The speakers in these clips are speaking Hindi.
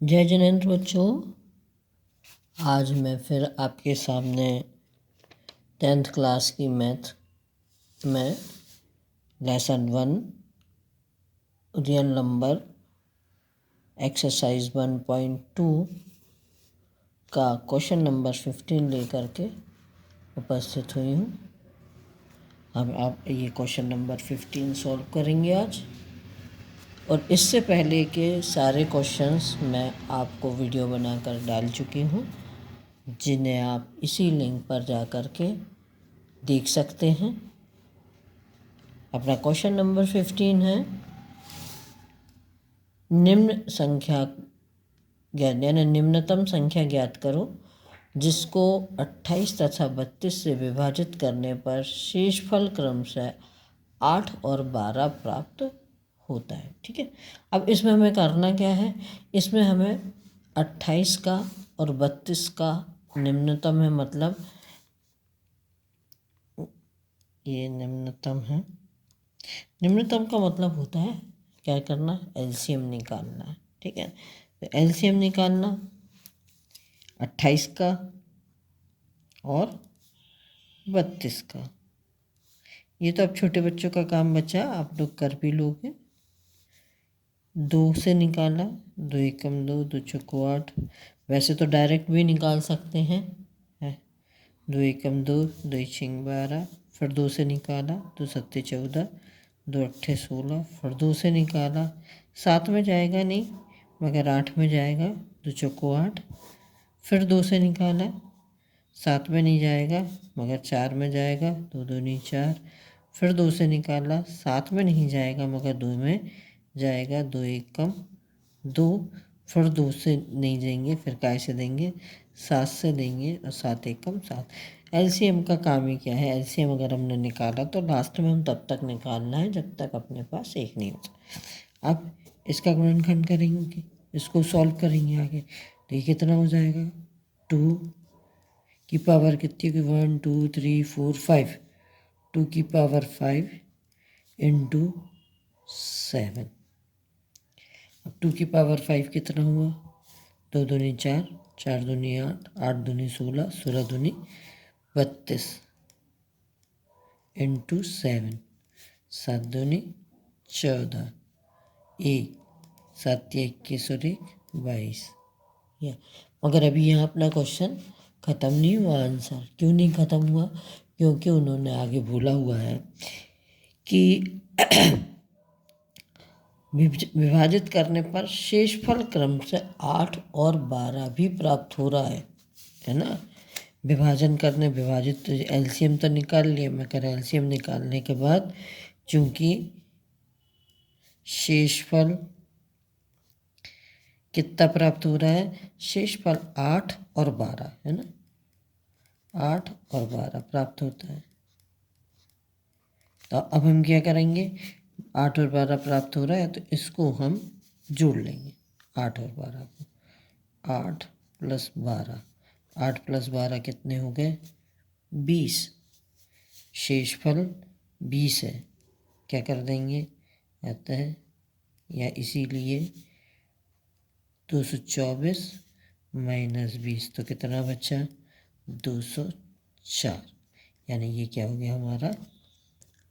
जय जिनेंद्र बच्चों, आज मैं फिर आपके सामने 10th क्लास की मैथ में लेसन 1 रियल नंबर एक्सरसाइज 1.2 का क्वेश्चन नंबर 15 लेकर के उपस्थित हुई हूँ। अब आप ये क्वेश्चन नंबर 15 सॉल्व करेंगे आज। और इससे पहले के सारे क्वेश्चंस मैं आपको वीडियो बनाकर डाल चुकी हूँ, जिन्हें आप इसी लिंक पर जा कर के देख सकते हैं। अपना क्वेश्चन नंबर 15 है, निम्न संख्या ज्ञात यानी निम्नतम संख्या ज्ञात करो जिसको 28 तथा 32 से विभाजित करने पर शेषफल क्रमशः 8 और 12 प्राप्त होता है। ठीक है, अब इसमें हमें करना क्या है, इसमें हमें 28 का और 32 का निम्नतम है, मतलब ये निम्नतम है। निम्नतम का मतलब होता है क्या करना, एलसीएम निकालना है। ठीक है, तो एलसीएम निकालना 28 का और 32 का। ये तो अब छोटे बच्चों का काम बचा, आप लोग कर भी लोगे। 2 से निकाला, 2 एकम 2, 2 चौको 8। वैसे तो डायरेक्ट भी निकाल सकते हैं, 2 एकम 2, 2 छिंग 12। फिर 2 से निकाला, 2 सत्ते 14, 2 अट्ठे 16। फिर 2 से निकाला, 7 में जाएगा नहीं मगर 8 में जाएगा, 2 चौको 8। फिर 2 से निकाला, 7 में नहीं जाएगा मगर 4 में जाएगा, 2 दूनी 4। फिर 2 से निकाला, 7 में नहीं जाएगा मगर 2 में जाएगा, 2 एकम 2। फिर 2 से नहीं देंगे, फिर काय से देंगे, 7 से देंगे, और 7 एकम 7। एलसीएम का काम ही क्या है, एलसीएम अगर हमने निकाला तो लास्ट में हम तब तक निकालना है जब तक अपने पास एक नहीं होता। अब इसका गुणनखंड करेंगे, इसको सॉल्व करेंगे आगे, तो ये कितना हो जाएगा, 2 की पावर कितनी होगी, 1 2 3 4 5, 2 की पावर 5 इंटू 7। अब 2 की पावर 5 कितना हुआ, 2 दूनी 4, 4 दूनी 8, 8 दूनी 16, 16 दूनी 32 इंटू 7, 7 दूनी 14, 1 7 21 और 1 22। मगर अभी यहाँ अपना क्वेश्चन ख़त्म नहीं हुआ। आंसर क्यों नहीं ख़त्म हुआ, क्योंकि उन्होंने आगे बोला हुआ है कि विभाजित करने पर शेषफल क्रम से 8 और 12 भी प्राप्त हो रहा है ना। विभाजन करने, विभाजित तो एलसीएम तो निकाल लिया, मैं कह रहा एलसीएम निकालने के बाद चूंकि शेषफल कितना प्राप्त हो रहा है, शेषफल 8 और 12 है ना, 8 और 12 प्राप्त होता है। तो अब हम क्या करेंगे, 8 और 12 प्राप्त हो रहा है तो इसको हम जोड़ लेंगे, 8 और 12 को। 8 प्लस 12, 8 प्लस 12 कितने हो गए, 20। शेषफल 20 है, क्या कर देंगे, आता है या इसीलिए 224 माइनस 20 तो कितना बचा, 204। यानी ये क्या हो गया, हमारा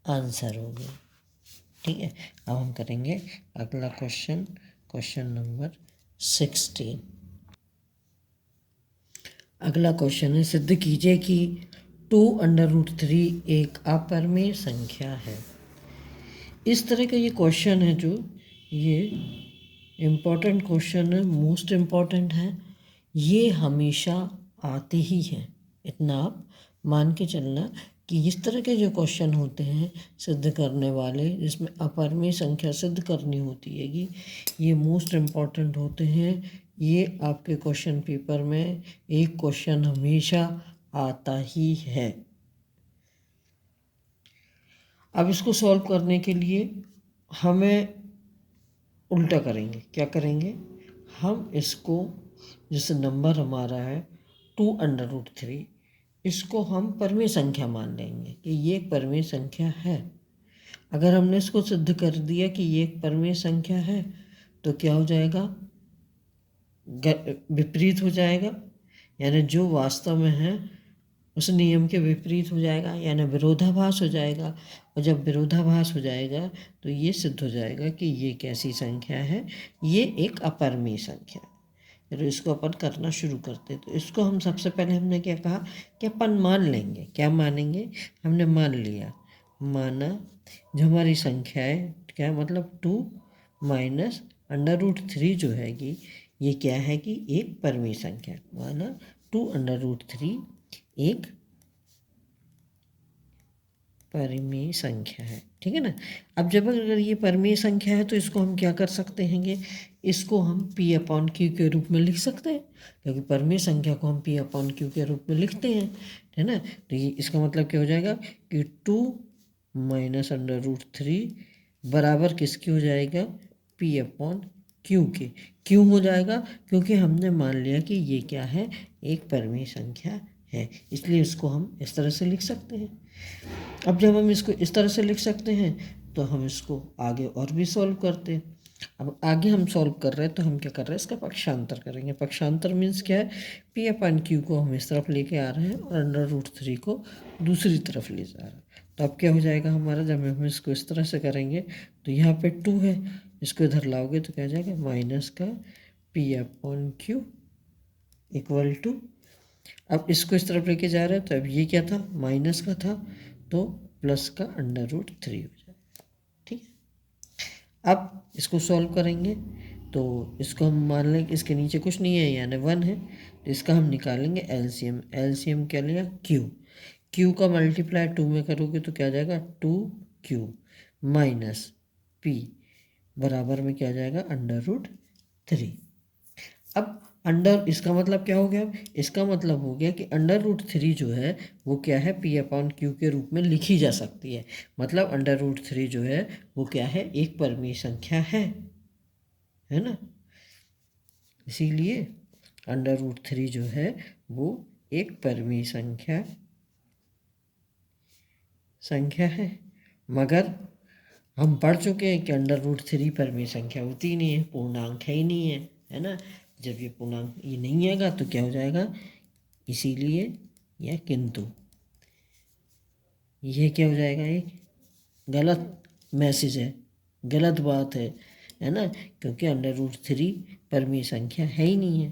आंसर हो गया। ठीक है, अब हम करेंगे अगला क्वेश्चन, क्वेश्चन नंबर 16। अगला क्वेश्चन है, सिद्ध कीजिए कि 2√3 एक अपरिमेय संख्या है। इस तरह का ये क्वेश्चन है, जो ये इम्पोर्टेंट क्वेश्चन है, मोस्ट इम्पॉर्टेंट है, ये हमेशा आते ही हैं। इतना आप मान के चलना कि इस तरह के जो क्वेश्चन होते हैं सिद्ध करने वाले, जिसमें अपरिमेय संख्या सिद्ध करनी होती है, ये मोस्ट इम्पॉर्टेंट होते हैं। ये आपके क्वेश्चन पेपर में एक क्वेश्चन हमेशा आता ही है। अब इसको सॉल्व करने के लिए हमें उल्टा करेंगे, क्या करेंगे, हम इसको जैसे नंबर हमारा है 2√3, इसको हम परिमेय संख्या मान लेंगे कि ये एक परिमेय संख्या है। अगर हमने इसको सिद्ध कर दिया कि ये एक परिमेय संख्या है तो क्या हो जाएगा, विपरीत हो जाएगा, यानी जो वास्तव में है उस नियम के विपरीत हो जाएगा, यानी विरोधाभास हो जाएगा। और जब विरोधाभास हो जाएगा तो ये सिद्ध हो जाएगा कि ये कैसी संख्या है, ये एक अपरिमेय संख्या है। तो इसको अपन करना शुरू करते हैं। तो इसको हम सबसे पहले हमने क्या कहा कि अपन मान लेंगे। क्या मानेंगे? हमने मान लिया, माना जो हमारी संख्या है, क्या मतलब 2 माइनस √3 जो है कि ये क्या है कि एक परिमेय संख्या, माना 2√3 एक परिमेय संख्या है। ठीक है ना। अब जब अगर ये परिमेय संख्या है तो इसको हम क्या कर सकते हैं, इसको हम P/Q के रूप में लिख सकते हैं, क्योंकि परिमेय संख्या को हम P/Q के रूप में लिखते हैं, है ना। तो ये इसका मतलब क्या हो जाएगा कि 2 माइनस √3 बराबर किसकी हो जाएगा? P/Q के। क्यों हो जाएगा? क्योंकि हमने मान लिया कि ये क्या है, एक परिमेय संख्या है, इसलिए इसको हम इस तरह से लिख सकते हैं। अब जब हम इसको इस तरह से लिख सकते हैं तो हम इसको आगे और भी सॉल्व करते हैं। अब आगे हम सॉल्व कर रहे हैं तो हम क्या कर रहे हैं, इसका पक्षांतर करेंगे। पक्षांतर मीन्स क्या है, P/Q को हम इस तरफ लेके आ रहे हैं और √3 को दूसरी तरफ ले जा रहे हैं। तो अब क्या हो जाएगा हमारा, जब हम इसको इस तरह से करेंगे तो यहाँ पे 2 है, इसको इधर लाओगे तो क्या हो जाएगा, माइनस का P/Q इक्वल टू, अब इसको इस तरफ लेके जा रहे हैं तो अब ये क्या था, माइनस का था, तो प्लस का √3 हो जाएगा। ठीक है। अब इसको सॉल्व करेंगे तो इसको हम मान लें कि इसके नीचे कुछ नहीं है, यानी 1 है, तो इसका हम निकालेंगे एलसीएम। एलसीएम क्या लिया, क्यू का मल्टीप्लाई 2 में करोगे तो क्या आ जाएगा, 2Q माइनस P बराबर में क्या आ जाएगा, √3। अब इसका मतलब क्या हो गया, इसका मतलब हो गया कि √3 जो है वो क्या है, P/Q के रूप में लिखी जा सकती है। मतलब √3 जो है वो क्या है, एक परिमेय संख्या है ना। इसीलिए √3 जो है वो एक परिमेय संख्या है। मगर हम पढ़ चुके हैं कि √3 परिमेय संख्या होती ही नहीं है, पूर्णांक है ही नहीं है ना। जब ये पूर्णांक ये नहीं आएगा तो क्या हो जाएगा, इसीलिए यह किंतु, यह क्या हो जाएगा, एक गलत मैसेज है, गलत बात है ना, क्योंकि √3 परिमेय संख्या है ही नहीं है।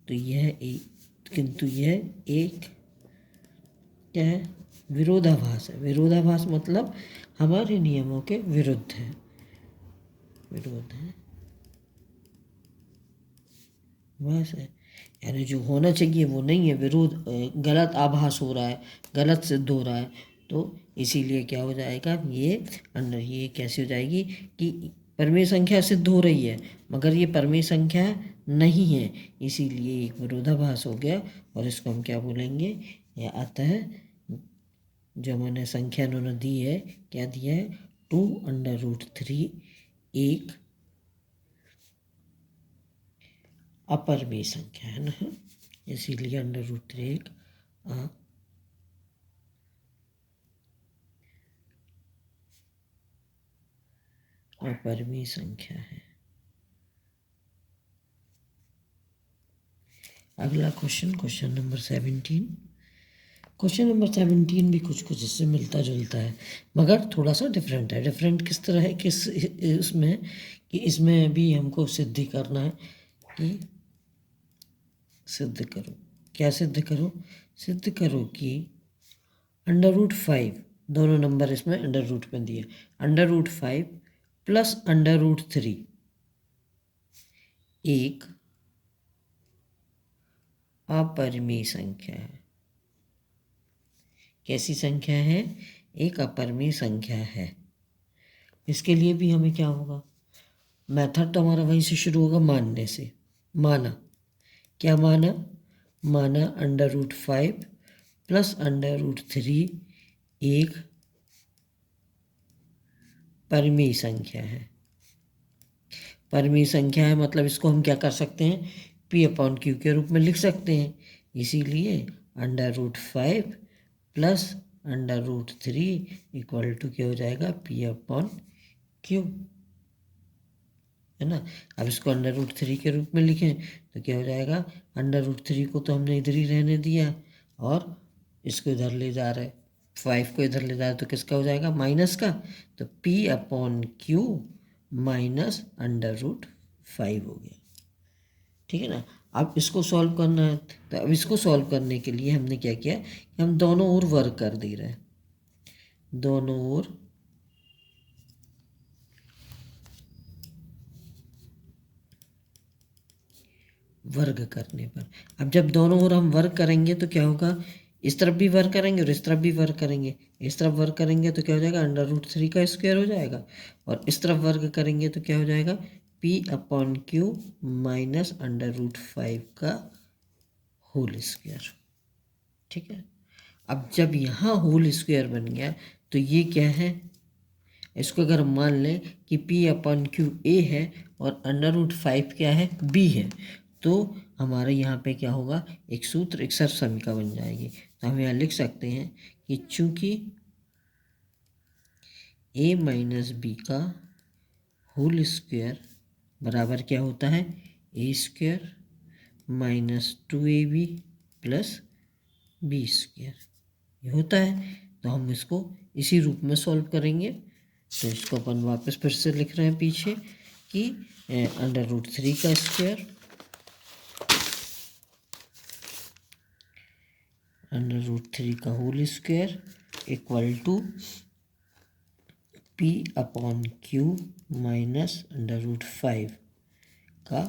तो यह एक, किंतु यह एक क्या है, विरोधाभास है। विरोधाभास मतलब हमारे नियमों के विरुद्ध है, विरोध है बस है, यानी जो होना चाहिए वो नहीं है, विरोध, गलत आभास हो रहा है, गलत सिद्ध हो रहा है। तो इसीलिए क्या हो जाएगा, ये कैसी हो जाएगी कि परिमेय संख्या सिद्ध हो रही है मगर ये परिमेय संख्या नहीं है, इसीलिए एक विरोधाभास हो गया। और इसको हम क्या बोलेंगे, या अतः जो मैंने संख्या उन्होंने दी है, क्या दिया है, 2√3 एक अपरिमेय संख्या है ना, इसीलिए √3 एक अपरिमेय संख्या है। अगला क्वेश्चन नंबर 17। क्वेश्चन नंबर 17 भी कुछ इससे मिलता जुलता है मगर थोड़ा सा डिफरेंट है। डिफरेंट किस तरह है, किस इसमें कि इसमें भी हमको सिद्ध करना है कि सिद्ध करो, क्या सिद्ध करो, सिद्ध करो कि √5, दोनों नंबर इसमें अंडर रूट में दिए, √5 प्लस √3 एक अपरिमेय संख्या है। कैसी संख्या है, एक अपरिमेय संख्या है। इसके लिए भी हमें क्या होगा, मेथड तो हमारा वहीं से शुरू होगा, मानने से। माना, क्या माना, माना √5 प्लस √3 एक परिमेय संख्या है। परिमेय संख्या है मतलब इसको हम क्या कर सकते हैं, P/Q के रूप में लिख सकते हैं। इसीलिए √5 प्लस √3 इक्वल टू क्या हो जाएगा, P/Q, है ना। अब इसको √3 के रूप में लिखें तो क्या हो जाएगा, √3 को तो हमने इधर ही रहने दिया और इसको इधर ले जा रहे, 5 को इधर ले जा रहे, तो किसका हो जाएगा, माइनस का। तो P/Q माइनस √5 हो गया, ठीक है ना। अब इसको सॉल्व करना है, तो अब इसको सॉल्व करने के लिए हमने क्या किया कि हम दोनों ओर वर्क कर दे रहे हैं, दोनों ओर वर्ग करने पर। अब जब दोनों ओर हम वर्ग करेंगे तो क्या होगा, इस तरफ भी वर्ग करेंगे और इस तरफ भी वर्ग करेंगे। इस तरफ वर्ग करेंगे तो क्या हो जाएगा, √3 का स्क्वायर हो जाएगा, और इस तरफ वर्ग करेंगे तो क्या हो जाएगा, P/Q माइनस √5 का होल स्क्वायर, ठीक है। अब जब यहाँ होल स्क्वायर बन गया तो ये क्या है, इसको अगर हम मान लें कि P/Q A है और √5 क्या है, B है, तो हमारे यहाँ पे क्या होगा, एक सूत्र, एक सर्वसमीका बन जाएगी। तो हम यहाँ लिख सकते हैं कि चूंकि A माइनस B का होल स्क्वायर बराबर क्या होता है, A² minus 2AB plus B², ये होता है। तो हम इसको इसी रूप में सॉल्व करेंगे। तो इसको अपन वापस फिर से लिख रहे हैं पीछे कि √3 का स्क्वायर, √3 का whole square equal to P/Q minus √5 का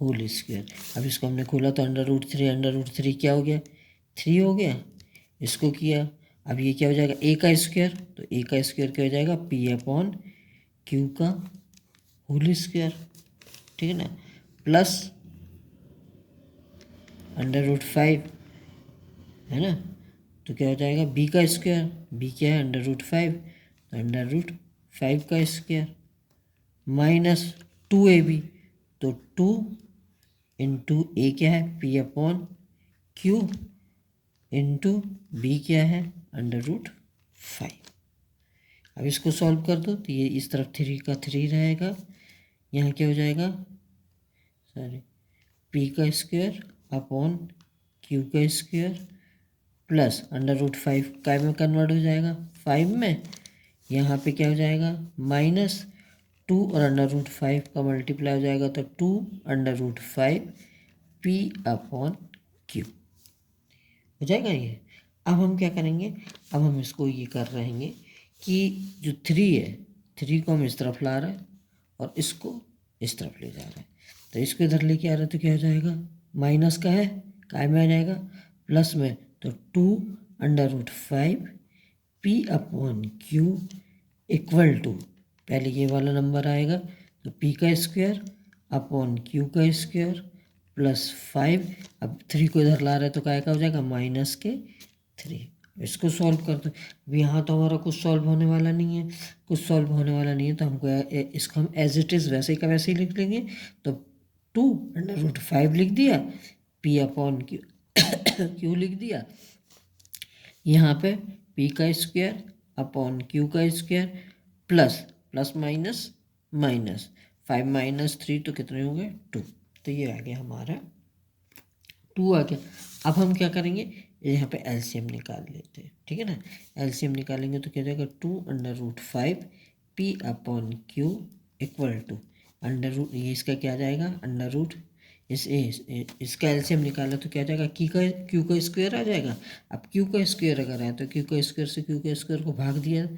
होल स्क्वायर। अब इसको हमने खोला तो √3 क्या हो गया, 3 हो गया। इसको किया, अब ये क्या हो जाएगा, A का स्क्वायर, तो A का स्क्वायर क्या हो जाएगा, P/Q का होल स्क्वायर, ठीक है ना, प्लस √5, है ना। तो क्या हो जाएगा, B का स्क्वायर, B क्या है, √5, तो √5 का स्क्वायर माइनस 2AB, तो 2 इंटू A क्या है, P/Q इंटू B क्या है, √5। अब इसको सॉल्व कर दो तो ये इस तरफ 3 का 3 रहेगा, यहाँ क्या हो जाएगा, सॉरी, P का स्क्वायर अपॉन Q का स्क्वायर प्लस √5 काय में कन्वर्ट हो जाएगा, 5 में। यहाँ पे क्या हो जाएगा, माइनस 2 और √5 का मल्टीप्लाई हो जाएगा, तो 2√5 P/Q हो जाएगा ये। अब हम क्या करेंगे, अब हम इसको ये कर रहे हैं कि जो 3 है, 3 को हम इस तरफ ला रहे हैं और इसको इस तरफ ले जा रहे हैं। तो इसको इधर लेके आ रहे हैं तो क्या हो जाएगा, माइनस का है, काय में आ जाएगा, प्लस में, तो 2√5 P/Q इक्वल टू, पहले ये वाला नंबर आएगा तो P का स्क्वायर अपॉन Q का स्क्वायर प्लस 5, अब 3 को इधर ला रहे हैं तो काय का हो जाएगा, -3। इसको सॉल्व कर दो। अब यहाँ तो हमारा कुछ सॉल्व होने वाला नहीं है, कुछ सॉल्व होने वाला नहीं है, तो हमको इसको हम एज इट इज़ वैसे ही का वैसे ही लिख लेंगे। तो 2√5 लिख दिया, P/Q Q लिख दिया, यहाँ पे P का स्क्वायर अपॉन Q का square plus plus minus minus 5 minus 3 तो कितने हो गए, 2। तो ये आ गया हमारा 2 आ गया। अब हम क्या करेंगे, यहाँ पे एलसीएम निकाल लेते हैं, ठीक है ना। एलसीएम निकालेंगे तो क्या हो जाएगा, 2√5 P/Q इक्वल टू ये इसका क्या आ जाएगा, अंडर रूट इसका एलसीएम निकाला तो क्या आ जाएगा, क्यू का स्क्वायर आ जाएगा। अब क्यू का स्क्वायर अगर आया तो क्यू का स्क्वायर से क्यू का स्क्वायर को भाग दिया,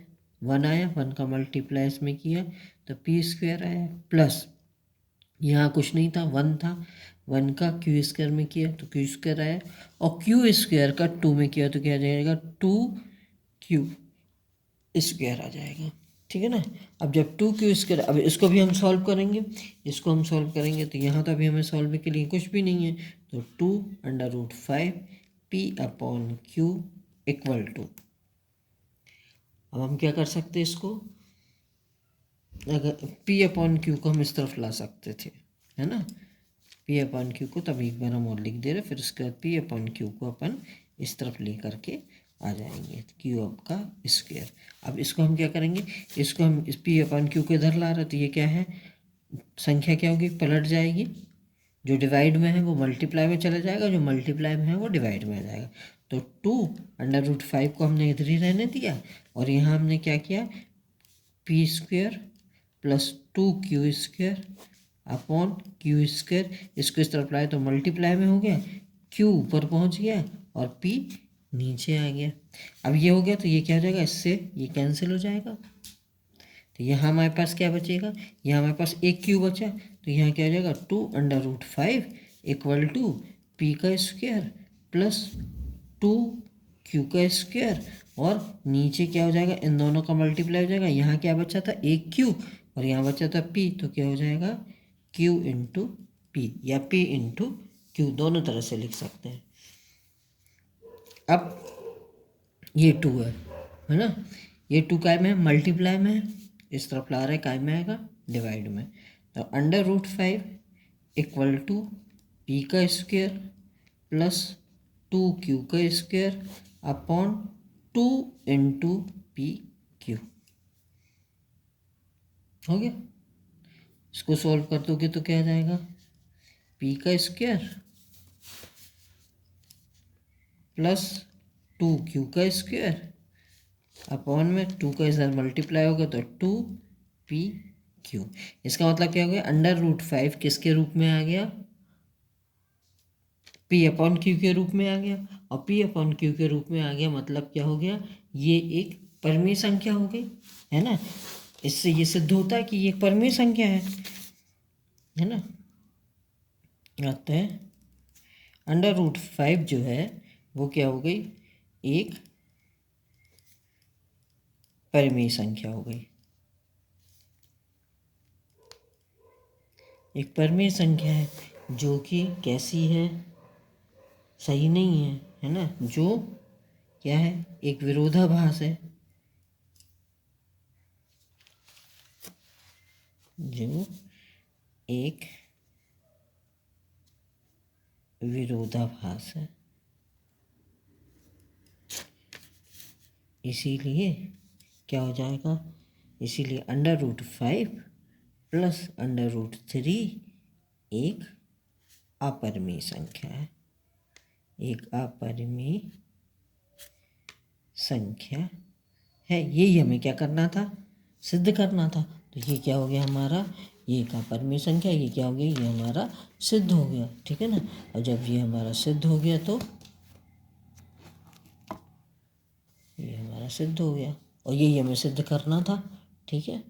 1 आया, 1 का मल्टीप्लाई इसमें किया तो P² आया, प्लस यहाँ कुछ नहीं था, 1 था, 1 का Q² में किया तो Q² आया, और Q² का 2 में किया तो क्या आ जाएगा, 2Q² आ जाएगा, ठीक है ना। अब जब 2Q², अब इसको भी हम सॉल्व करेंगे, इसको हम सॉल्व करेंगे तो यहाँ तो अभी हमें सॉल्व के लिए कुछ भी नहीं है, तो 2√5 P/Q इक्वल टू, अब हम क्या कर सकते हैं इसको, अगर P/Q को हम इस तरफ ला सकते थे, है ना, P/Q को, तब एक बार हम और लिख दे रहे, फिर उसके बाद P/Q को अपन इस तरफ ले करके आ जाएंगे, Q का स्क्वायर। अब इसको हम क्या करेंगे, इसको हम इस P/Q को इधर ला रहे, तो ये क्या है, संख्या क्या होगी, पलट जाएगी। जो डिवाइड में है वो मल्टीप्लाई में चला जाएगा, जो मल्टीप्लाई में है वो डिवाइड में आ जाएगा। तो 2√5 को हमने इधर ही रहने दिया और यहाँ हमने क्या किया, p² प्लस 2q² अपॉन q², इसको इस तरफ लाए तो मल्टीप्लाई में हो गया, q ऊपर पहुँच गया और p नीचे आ गया। अब ये हो गया तो ये क्या हो जाएगा, इससे ये कैंसिल हो जाएगा। तो यहाँ हमारे पास क्या बचेगा, यहाँ हमारे पास एक क्यू बचा, तो यहाँ क्या हो जाएगा 2√5 इक्वल टू p² प्लस 2q² और नीचे क्या हो जाएगा, इन दोनों का मल्टीप्लाई हो जाएगा। यहाँ क्या बचा था, एक क्यू और यहाँ बचा था p, तो क्या हो जाएगा q इंटू पी या p इंटू क्यू, दोनों तरह से लिख सकते हैं। अब ये 2 है ना, ये 2 काय में है, मल्टीप्लाई में है, इस तरफ ला रहे काय में आएगा, डिवाइड में। तो √5 इक्वल टू p² प्लस 2q² अपॉन 2 इंटू pq हो गया। इसको सॉल्व कर दोगे तो क्या आ जाएगा, p² प्लस 2q² अपॉन में 2 का इधर मल्टीप्लाई होगा तो 2pq। इसका मतलब क्या हो गया, √5 किसके रूप में आ गया, p/q के रूप में आ गया, और p/q के रूप में आ गया मतलब क्या हो गया, ये एक परिमेय संख्या हो गई, है ना। इससे ये सिद्ध होता है कि ये एक परिमेय संख्या है ना। अतः √5 जो है वो क्या हो गई, एक परिमेय संख्या हो गई, एक परिमेय संख्या है जो कि कैसी है, सही नहीं है ना, जो क्या है, एक विरोधाभास है, जो एक विरोधाभास है। इसीलिए क्या हो जाएगा, इसीलिए √5 प्लस √3 एक अपरिमेय संख्या है, एक अपरिमेय संख्या है। यही हमें क्या करना था, सिद्ध करना था। तो ये क्या हो गया हमारा, ये एक अपरिमेय संख्या, ये क्या हो गया, ये हमारा सिद्ध हो गया, ठीक है ना। और जब ये हमारा सिद्ध हो गया तो ये हमारा सिद्ध हो गया, और यही हमें सिद्ध करना था, ठीक है।